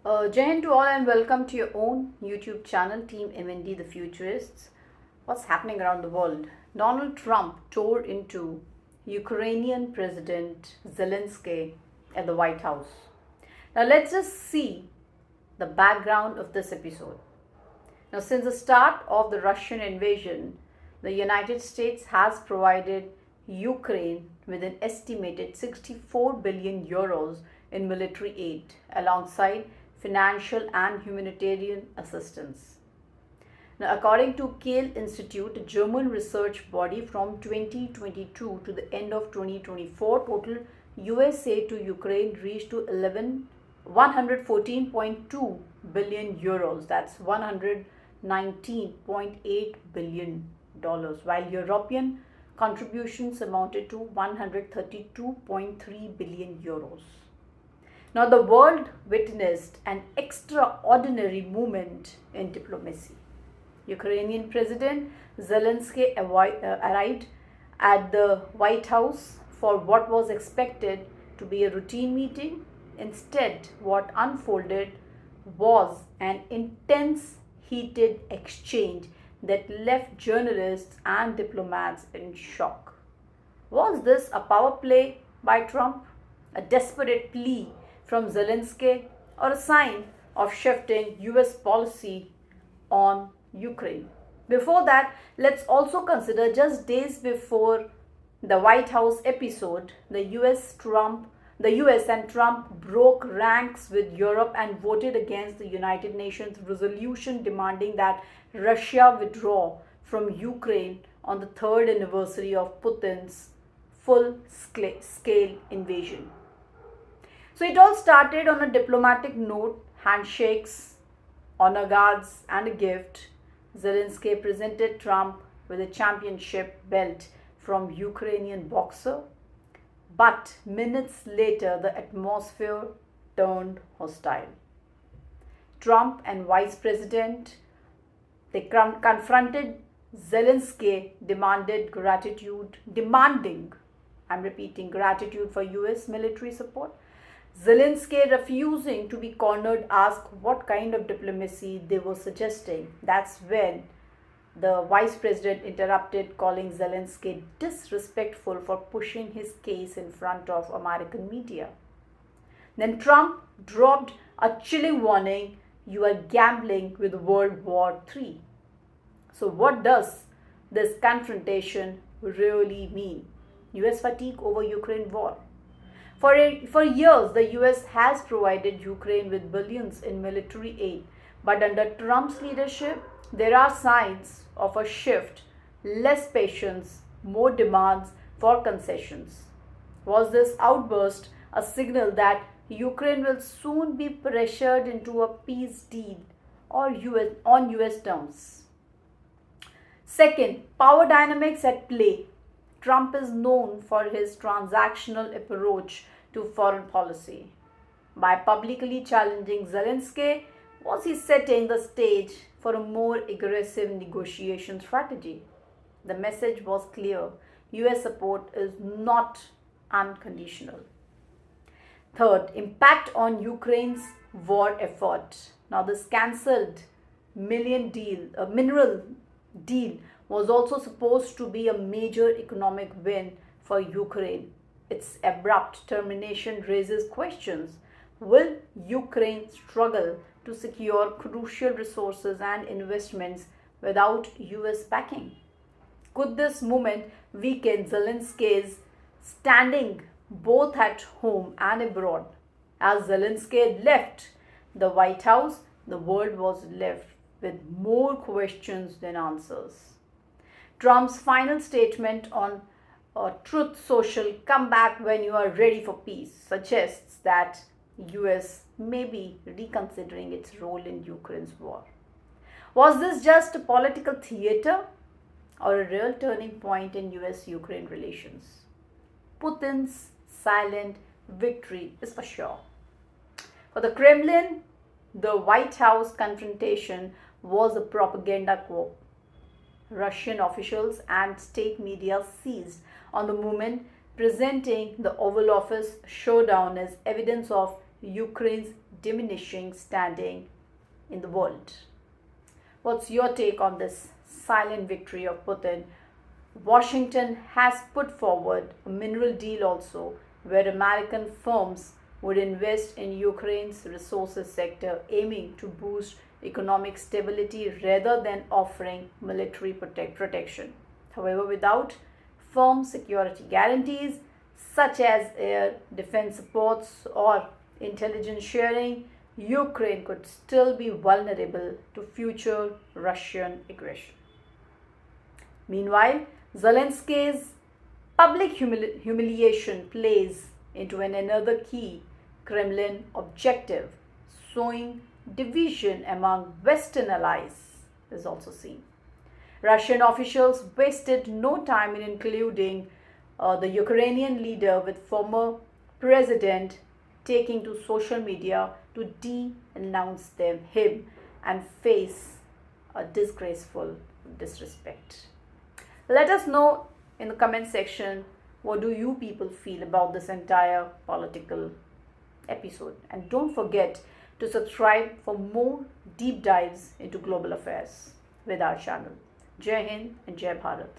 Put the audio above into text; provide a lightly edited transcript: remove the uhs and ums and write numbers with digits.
Jai Hind to all and welcome to your own YouTube channel, Team MND The Futurists. What's happening around the world? Donald Trump tore into Ukrainian President Zelensky at the White House. Now let's just see the background of this episode. Now, since the start of the Russian invasion, the United States has provided Ukraine with an estimated 64 billion euros in military aid alongside financial and humanitarian assistance. Now, according to Kiel Institute, a German research body, from 2022 to the end of 2024, total US aid to Ukraine reached to 114.2 billion euros. That's 119.8 billion dollars, while European contributions amounted to 132.3 billion euros. Now, the world witnessed an extraordinary moment in diplomacy. Ukrainian President Zelensky arrived at the White House for what was expected to be a routine meeting. Instead, what unfolded was an intense, heated exchange that left journalists and diplomats in shock. Was this a power play by Trump, a desperate plea from Zelensky, or a sign of shifting US policy on Ukraine? Before that, let's also consider just days before the White House episode, the US and Trump broke ranks with Europe and voted against the United Nations resolution demanding that Russia withdraw from Ukraine on the third anniversary of Putin's full-scale invasion. So it all started on a diplomatic note: handshakes, honor guards, and a gift. Zelensky presented Trump with a championship belt from Ukrainian boxer. But minutes later, the atmosphere turned hostile. Trump and Vice President, they confronted Zelensky, I'm repeating, gratitude for US military support. Zelensky, refusing to be cornered, asked what kind of diplomacy they were suggesting. That's when the vice president interrupted, calling Zelensky disrespectful for pushing his case in front of American media. Then Trump dropped a chilling warning: you are gambling with World War III. So what does this confrontation really mean? US fatigue over Ukraine war. For years, the US has provided Ukraine with billions in military aid, but under Trump's leadership, there are signs of a shift: less patience, more demands for concessions. Was this outburst a signal that Ukraine will soon be pressured into a peace deal on US terms? Second, power dynamics at play. Trump is known for his transactional approach to foreign policy. By publicly challenging Zelensky, was he setting the stage for a more aggressive negotiation strategy? The message was clear: US support is not unconditional. Third, impact on Ukraine's war effort. Now, this cancelled mineral deal was also supposed to be a major economic win for Ukraine. Its abrupt termination raises questions. Will Ukraine struggle to secure crucial resources and investments without US backing? Could this moment weaken Zelensky's standing both at home and abroad? As Zelensky left the White House, the world was left with more questions than answers. Trump's final statement on Truth Social, "come back when you are ready for peace," suggests that US may be reconsidering its role in Ukraine's war. Was this just a political theater or a real turning point in US-Ukraine relations? Putin's silent victory is for sure. For the Kremlin, the White House confrontation was a propaganda coup. Russian officials and state media seized on the moment, presenting the Oval Office showdown as evidence of Ukraine's diminishing standing in the world. What's your take on this silent victory of Putin? Washington has put forward a mineral deal also, where American firms would invest in Ukraine's resources sector, aiming to boost economic stability rather than offering military protection. However, without firm security guarantees such as air defense supports or intelligence sharing, Ukraine could still be vulnerable to future Russian aggression. Meanwhile, Zelensky's public humiliation plays into another key Kremlin objective, sowing division among Western allies is also seen. Russian officials wasted no time in including the Ukrainian leader, with former president taking to social media to denounce him and face a disgraceful disrespect. Let us know in the comment section, what do you people feel about this entire political episode, and don't forget to subscribe for more deep dives into global affairs with our channel. Jai Hind and Jai Bharat.